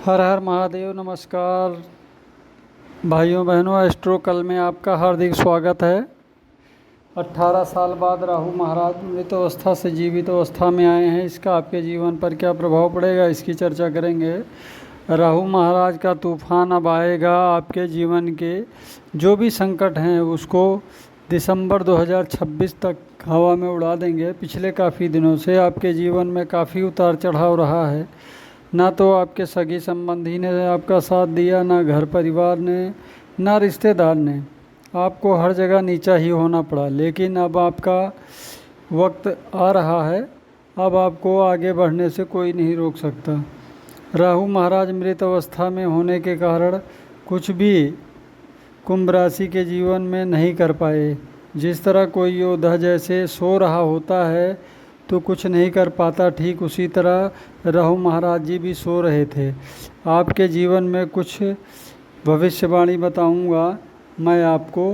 हर हर महादेव। नमस्कार भाइयों बहनों, एस्ट्रो कल में आपका हार्दिक स्वागत है। 18 साल बाद राहु महाराज मृत अवस्था से जीवित अवस्था में आए हैं। इसका आपके जीवन पर क्या प्रभाव पड़ेगा, इसकी चर्चा करेंगे। राहु महाराज का तूफान अब आएगा। आपके जीवन के जो भी संकट हैं उसको दिसंबर 2026 तक हवा में उड़ा देंगे। पिछले काफ़ी दिनों से आपके जीवन में काफ़ी उतार चढ़ाव रहा है। ना तो आपके सगी संबंधी ने आपका साथ दिया, ना घर परिवार ने, ना रिश्तेदार ने। आपको हर जगह नीचा ही होना पड़ा। लेकिन अब आपका वक्त आ रहा है। अब आपको आगे बढ़ने से कोई नहीं रोक सकता। राहु महाराज मृत अवस्था में होने के कारण कुछ भी कुंभ राशि के जीवन में नहीं कर पाए। जिस तरह कोई योद्धा जैसे सो रहा होता है तो कुछ नहीं कर पाता, ठीक उसी तरह राहु महाराज जी भी सो रहे थे। आपके जीवन में कुछ भविष्यवाणी बताऊंगा मैं आपको।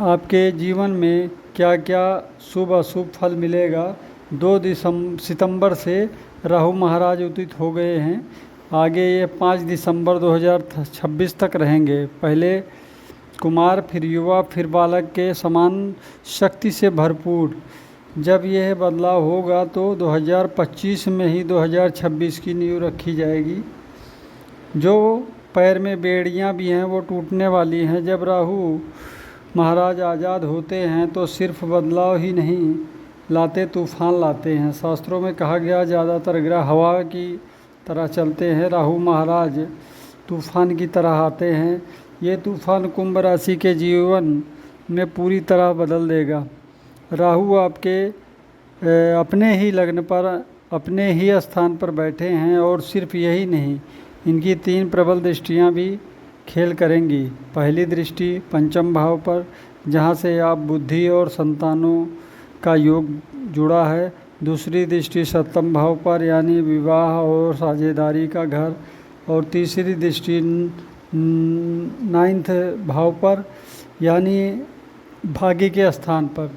आपके जीवन में क्या क्या शुभ अशुभ फल मिलेगा। 2 सितंबर से राहु महाराज उदित हो गए हैं। आगे ये 5 दिसंबर 2026 तक रहेंगे। पहले कुमार, फिर युवा, फिर बालक के समान शक्ति से भरपूर। जब यह बदलाव होगा तो 2025 में ही 2026 की नींव रखी जाएगी। जो पैर में बेड़ियां भी हैं वो टूटने वाली हैं। जब राहु महाराज आज़ाद होते हैं तो सिर्फ बदलाव ही नहीं लाते, तूफान लाते हैं। शास्त्रों में कहा गया ज़्यादातर ग्रह हवा की तरह चलते हैं, राहु महाराज तूफान की तरह आते हैं। ये तूफान कुंभ राशि के जीवन में पूरी तरह बदल देगा। राहु आपके अपने ही लग्न पर, अपने ही स्थान पर बैठे हैं। और सिर्फ यही नहीं, इनकी 3 प्रबल दृष्टियां भी खेल करेंगी। पहली दृष्टि पंचम भाव पर, जहां से आप बुद्धि और संतानों का योग जुड़ा है। दूसरी दृष्टि सप्तम भाव पर, यानी विवाह और साझेदारी का घर। और तीसरी दृष्टि 9th भाव पर, यानी भाग्य के स्थान पर।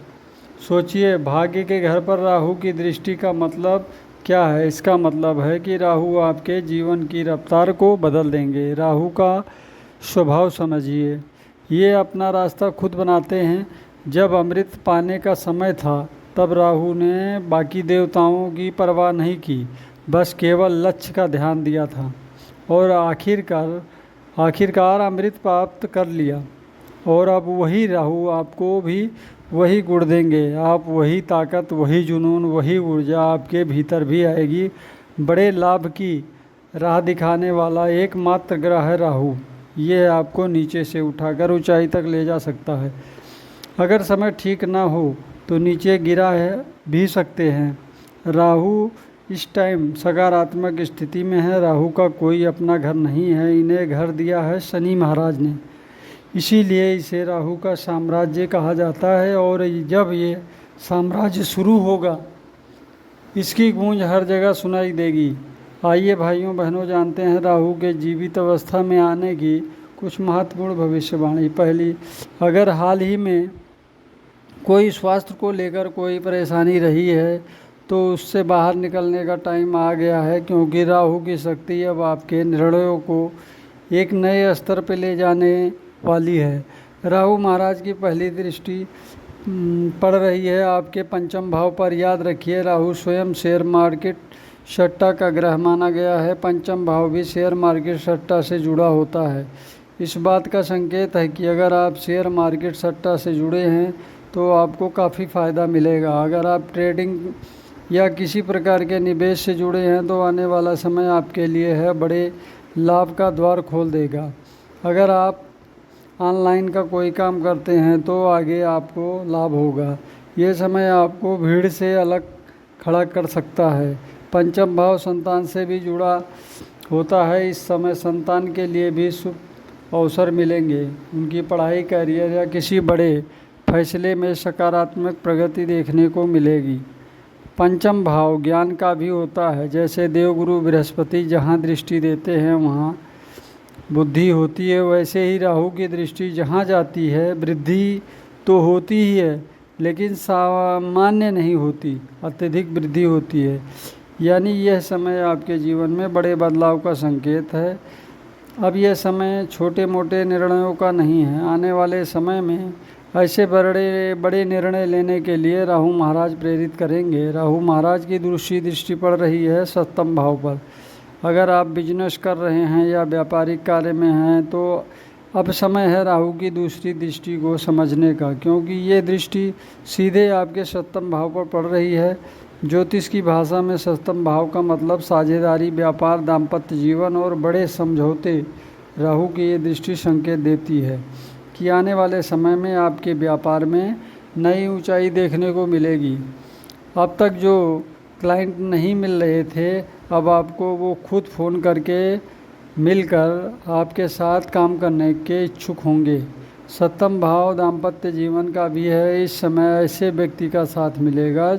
सोचिए, भाग्य के घर पर राहु की दृष्टि का मतलब क्या है। इसका मतलब है कि राहु आपके जीवन की रफ्तार को बदल देंगे। राहु का स्वभाव समझिए, ये अपना रास्ता खुद बनाते हैं। जब अमृत पाने का समय था तब राहु ने बाकी देवताओं की परवाह नहीं की, बस केवल लक्ष्य का ध्यान दिया था। और आखिरकार अमृत प्राप्त कर लिया। और अब वही राहु आपको भी वही गुण देंगे। आप वही ताकत, वही जुनून, वही ऊर्जा आपके भीतर भी आएगी। बड़े लाभ की राह दिखाने वाला एकमात्र ग्रह है राहु। ये आपको नीचे से उठाकर ऊंचाई तक ले जा सकता है। अगर समय ठीक ना हो तो नीचे गिरा है भी सकते हैं। राहु इस टाइम सकारात्मक स्थिति में है। राहु का कोई अपना घर नहीं है, इन्हें घर दिया है शनि महाराज ने। इसीलिए इसे राहु का साम्राज्य कहा जाता है। और जब ये साम्राज्य शुरू होगा इसकी गूंज हर जगह सुनाई देगी। आइए भाइयों बहनों, जानते हैं राहु के जीवित अवस्था में आने की कुछ महत्वपूर्ण भविष्यवाणी। पहली, अगर हाल ही में कोई स्वास्थ्य को लेकर कोई परेशानी रही है तो उससे बाहर निकलने का टाइम आ गया है, क्योंकि राहु की शक्ति अब आपके निर्णयों को एक नए स्तर पर ले जाने वाली है। राहु महाराज की पहली दृष्टि पड़ रही है आपके पंचम भाव पर। याद रखिए, राहु स्वयं शेयर मार्केट सट्टा का ग्रह माना गया है। पंचम भाव भी शेयर मार्केट सट्टा से जुड़ा होता है। इस बात का संकेत है कि अगर आप शेयर मार्केट सट्टा से जुड़े हैं तो आपको काफ़ी फ़ायदा मिलेगा। अगर आप ट्रेडिंग या किसी प्रकार के निवेश से जुड़े हैं तो आने वाला समय आपके लिए है, बड़े लाभ का द्वार खोल देगा। अगर आप ऑनलाइन का कोई काम करते हैं तो आगे आपको लाभ होगा। ये समय आपको भीड़ से अलग खड़ा कर सकता है। पंचम भाव संतान से भी जुड़ा होता है। इस समय संतान के लिए भी शुभ अवसर मिलेंगे। उनकी पढ़ाई, करियर या किसी बड़े फैसले में सकारात्मक प्रगति देखने को मिलेगी। पंचम भाव ज्ञान का भी होता है। जैसे देवगुरु बृहस्पति जहाँ दृष्टि देते हैं वहाँ बुद्धि होती है, वैसे ही राहु की दृष्टि जहाँ जाती है वृद्धि तो होती ही है, लेकिन सामान्य नहीं होती, अत्यधिक वृद्धि होती है। यानी यह समय आपके जीवन में बड़े बदलाव का संकेत है। अब यह समय छोटे मोटे निर्णयों का नहीं है। आने वाले समय में ऐसे बड़े बड़े निर्णय लेने के लिए राहु महाराज प्रेरित करेंगे। राहु महाराज की दृष्टि पड़ रही है सप्तम भाव पर। अगर आप बिजनेस कर रहे हैं या व्यापारिक कार्य में हैं तो अब समय है राहु की दूसरी दृष्टि को समझने का, क्योंकि ये दृष्टि सीधे आपके सप्तम भाव पर पड़ रही है। ज्योतिष की भाषा में सप्तम भाव का मतलब साझेदारी, व्यापार, दाम्पत्य जीवन और बड़े समझौते। राहु की ये दृष्टि संकेत देती है कि आने वाले समय में आपके व्यापार में नई ऊंचाई देखने को मिलेगी। अब तक जो क्लाइंट नहीं मिल रहे थे, अब आपको वो खुद फ़ोन करके मिलकर आपके साथ काम करने के इच्छुक होंगे। सप्तम भाव दाम्पत्य जीवन का भी है। इस समय ऐसे व्यक्ति का साथ मिलेगा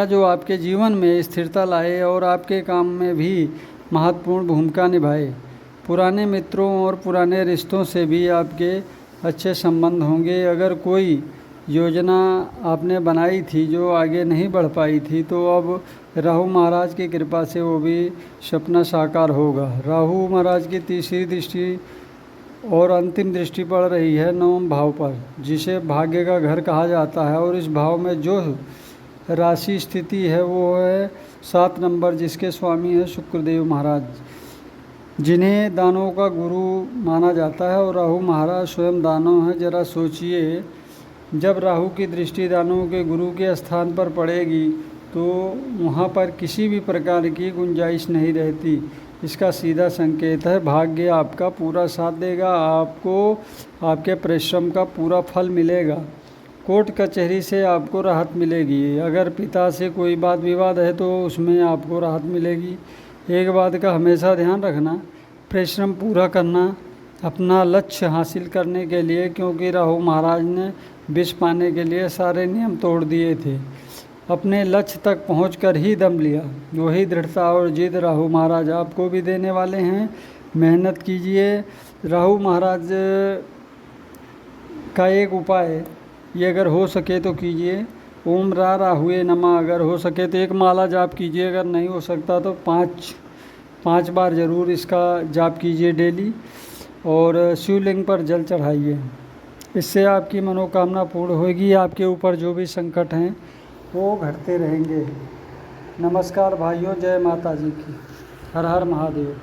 जो आपके जीवन में स्थिरता लाए और आपके काम में भी महत्वपूर्ण भूमिका निभाए। पुराने मित्रों और पुराने रिश्तों से भी आपके अच्छे संबंध होंगे। अगर कोई योजना आपने बनाई थी जो आगे नहीं बढ़ पाई थी, तो अब राहु महाराज की कृपा से वो भी सपना साकार होगा। राहु महाराज की तीसरी दृष्टि और अंतिम दृष्टि पड़ रही है नवम भाव पर, जिसे भाग्य का घर कहा जाता है। और इस भाव में जो राशि स्थिति है वो है 7 नंबर, जिसके स्वामी है शुक्रदेव महाराज, जिन्हें दानों का गुरु माना जाता है। और राहु महाराज स्वयं दानव है। ज़रा सोचिए, जब राहु की दृष्टि दानों के गुरु के स्थान पर पड़ेगी तो वहाँ पर किसी भी प्रकार की गुंजाइश नहीं रहती। इसका सीधा संकेत है भाग्य आपका पूरा साथ देगा, आपको आपके परिश्रम का पूरा फल मिलेगा। कोर्ट कचहरी से आपको राहत मिलेगी। अगर पिता से कोई बात विवाद है तो उसमें आपको राहत मिलेगी। एक बात का हमेशा ध्यान रखना, परिश्रम पूरा करना अपना लक्ष्य हासिल करने के लिए, क्योंकि राहु महाराज ने विष पाने के लिए सारे नियम तोड़ दिए थे। अपने लक्ष्य तक पहुंचकर ही दम लिया। वही दृढ़ता और जिद राहु महाराज आपको भी देने वाले हैं। मेहनत कीजिए। राहु महाराज का एक उपाय ये अगर हो सके तो कीजिए, ओम रा राहुए नमः। अगर हो सके तो एक माला जाप कीजिए, अगर नहीं हो सकता तो पाँच बार ज़रूर इसका जाप कीजिए डेली। और शिवलिंग पर जल चढ़ाइए, इससे आपकी मनोकामना पूर्ण होगी। आपके ऊपर जो भी संकट हैं वो घटते रहेंगे। नमस्कार भाइयों, जय माता जी की। हर हर महादेव।